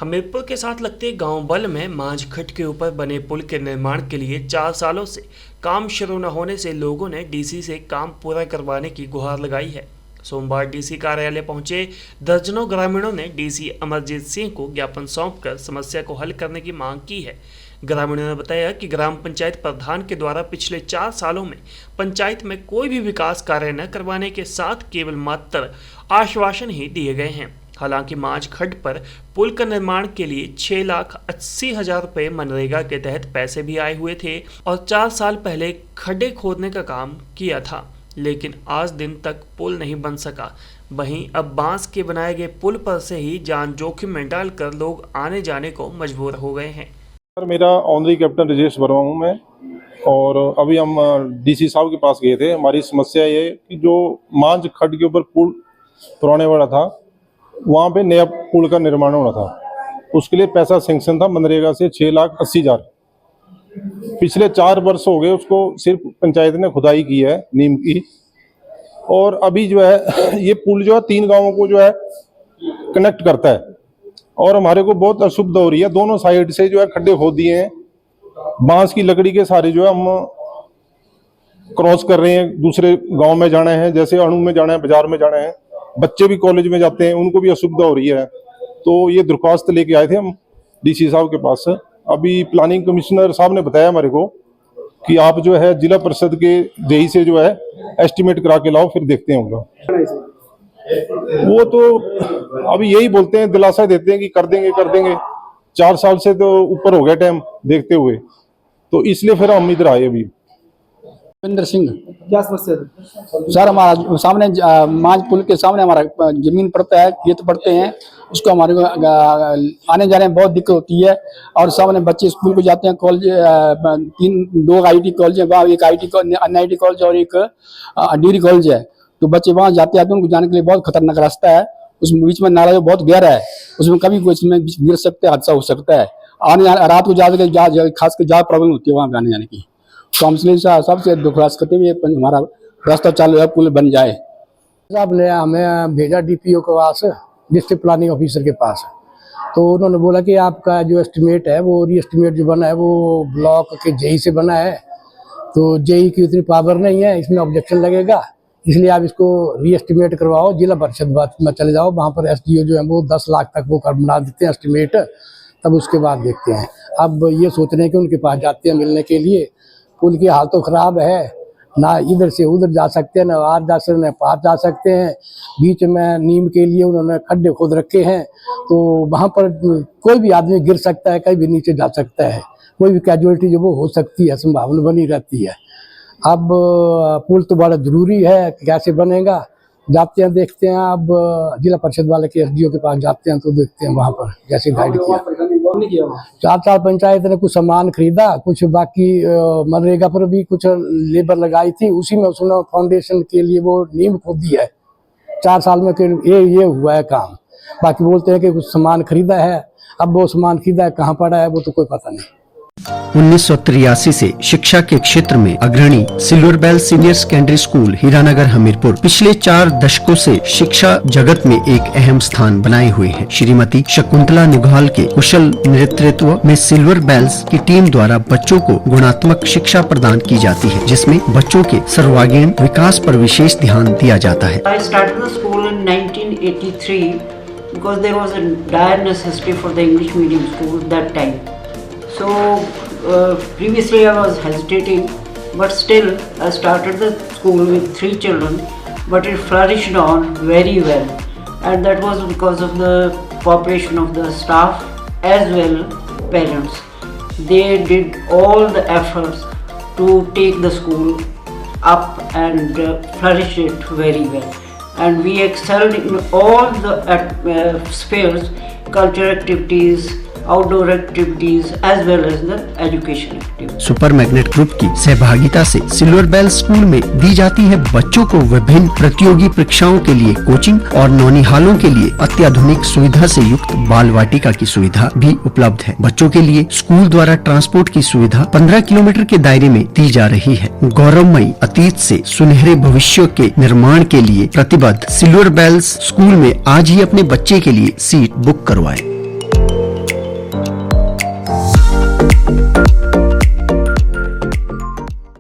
हमीरपुर के साथ लगते गांव बल में मांझखट के ऊपर बने पुल के निर्माण के लिए 4 सालों से काम शुरू न होने से लोगों ने डीसी से काम पूरा करवाने की गुहार लगाई है। सोमवार डीसी कार्यालय पहुंचे दर्जनों ग्रामीणों ने डीसी अमरजीत सिंह को ज्ञापन सौंपकर समस्या को हल करने की मांग की है। ग्रामीणों ने बताया कि ग्राम पंचायत प्रधान के द्वारा पिछले 4 सालों में पंचायत में कोई भी विकास कार्य न करवाने के साथ केवल मात्र आश्वासन ही दिए गए हैं। हालांकि मांझखट पर पुल का निर्माण के लिए 6,80,000 रुपये मनरेगा के तहत पैसे भी आए हुए थे और 4 साल पहले खड्डे खोदने का काम किया था, लेकिन आज दिन तक पुल नहीं बन सका। वहीं अब बांस के बनाए गए पुल पर से ही जान जोखिम में डालकर लोग आने जाने को मजबूर हो गए हैं। सर, मेरा ऑनरी कैप्टन राजेश वर्मा हूँ मैं, और अभी हम डीसी साहब के पास गए थे। हमारी समस्या ये है कि जो मांझखट के ऊपर पुल पुराने वाला था, वहाँ पे नया पुल का निर्माण होना था। उसके लिए पैसा सैंक्शन था मनरेगा से 6,80,000। पिछले 4 वर्ष हो गए उसको, सिर्फ पंचायत ने खुदाई की है नीम की। और अभी जो है ये पुल जो है 3 गांवों को जो है कनेक्ट करता है, और हमारे को बहुत असुविधा हो रही है। दोनों साइड से जो है खड्डे खोद दिए हैं, बांस की लकड़ी के सारे जो है हम क्रॉस कर रहे हैं। दूसरे गांव में जाना है, जैसे अणु में जाना है, बाजार में जाना है, बच्चे भी कॉलेज में जाते हैं, उनको भी असुविधा हो रही है। तो ये दरख्वास्त लेके आए थे हम डीसी साहब के पास। अभी प्लानिंग कमिश्नर साहब ने बताया हमारे को कि आप जो है जिला परिषद के जेई से जो है एस्टिमेट करा के लाओ, फिर देखते हैं उनका। वो तो अभी यही बोलते हैं, दिलासा देते हैं कि कर देंगे। 4 साल से तो ऊपर हो गया टाइम देखते हुए, तो इसलिए फिर हम इधर आए। अभी सिंह, क्या समस्या है सर? हमारा सामने मांझ पुल के सामने हमारा जमीन पड़ता है, खेत पड़ते हैं, उसको हमारे को आने जाने में बहुत दिक्कत होती है। और सामने बच्चे स्कूल को जाते हैं, कॉलेज 2 IIT कॉलेज है, वहाँ एक NIT कॉलेज और एक डिग्री कॉलेज है। तो बच्चे वहाँ जाते हैं, उनको जाने के लिए बहुत खतरनाक रास्ता है। उस बीच में नाला जो बहुत गहरा है, उसमें कभी कोई इसमें गिर सकते हैं, हादसा हो सकता है। आने जाने रात को जाकर खास कर ज्यादा प्रॉब्लम होती है वहाँ आने जाने की। तो हम इसलिए सबसे दुखरास करते हुए हमारा रास्ता चालू है, पुल बन जाए। साहब ने हमें भेजा DPO के पास, डिस्ट्रिक्ट प्लानिंग ऑफिसर के पास। तो उन्होंने बोला कि आपका जो एस्टिमेट है, वो री एस्टिमेट जो बना है वो ब्लॉक के जेई से बना है, तो जेई की उतनी पावर नहीं है, इसमें ऑब्जेक्शन लगेगा, इसलिए आप इसको री एस्टिमेट करवाओ, जिला परिषद में चले जाओ। वहाँ पर SDO जो है वो 10 लाख तक वो बना देते हैं एस्टिमेट, तब उसके बाद देखते हैं। अब ये सोच रहे हैं कि उनके पास जाते हैं मिलने के लिए। पुल की हालत तो खराब है, ना इधर से उधर जा सकते हैं, ना आर जा सकते हैं, पार जा सकते हैं। बीच में नीम के लिए उन्होंने खड्डे खोद रखे हैं, तो वहाँ पर कोई भी आदमी गिर सकता है, कहीं भी नीचे जा सकता है, कोई भी कैजुअलिटी जो वो हो सकती है, संभावना बनी रहती है। अब पुल तो बड़ा जरूरी है, कैसे बनेगा, जाते हैं देखते हैं। अब जिला परिषद वाले के SDO के पास जाते हैं, तो देखते हैं वहाँ पर जैसे गाइड किया। 4 साल पंचायत ने कुछ सामान खरीदा, कुछ बाकी मनरेगा पर भी कुछ लेबर लगाई थी, उसी में उसने फाउंडेशन के लिए वो नींव खोद दी है। 4 साल में ये हुआ है काम। बाकी बोलते हैं कि कुछ सामान खरीदा है, अब वो सामान खरीदा है कहाँ पड़ा है वो तो कोई पता नहीं। 1983 से शिक्षा के क्षेत्र में अग्रणी Silver Bell senior secondary school Hiranagar Hamirpur पिछले 4 दशकों से शिक्षा जगत में एक अहम स्थान बनाए हुए है। श्रीमती शकुंतला निघाल के कुशल नेतृत्व में सिल्वर बेल्स की टीम द्वारा बच्चों को गुणात्मक शिक्षा प्रदान की जाती है, जिसमें बच्चों के सर्वांगीण विकास पर विशेष ध्यान दिया जाता है। I started the school in 1983 because there was a dire necessity for the English medium school that time. So previously I was hesitating, but still I started the school with 3 children, but it flourished on very well, and that was because of the cooperation of the staff as well parents. They did all the efforts to take the school up and flourish it very well, and we excelled in all the spheres, cultural activities, outdoor activities as well as the education activities. Super Magnet Group की सहभागिता से silver bell school में दी जाती है बच्चों को विभिन्न प्रतियोगी परीक्षाओं के लिए कोचिंग, और नौनिहालों के लिए अत्याधुनिक सुविधा से युक्त बाल वाटिका की सुविधा भी उपलब्ध है। बच्चों के लिए स्कूल द्वारा ट्रांसपोर्ट की सुविधा 15 किलोमीटर के दायरे में दी जा रही है। गौरवमयी अतीत से सुनहरे भविष्य के निर्माण के लिए प्रतिबद्ध सिल्वर बेल्स स्कूल में आज ही अपने बच्चे के लिए सीट बुक करवाएं।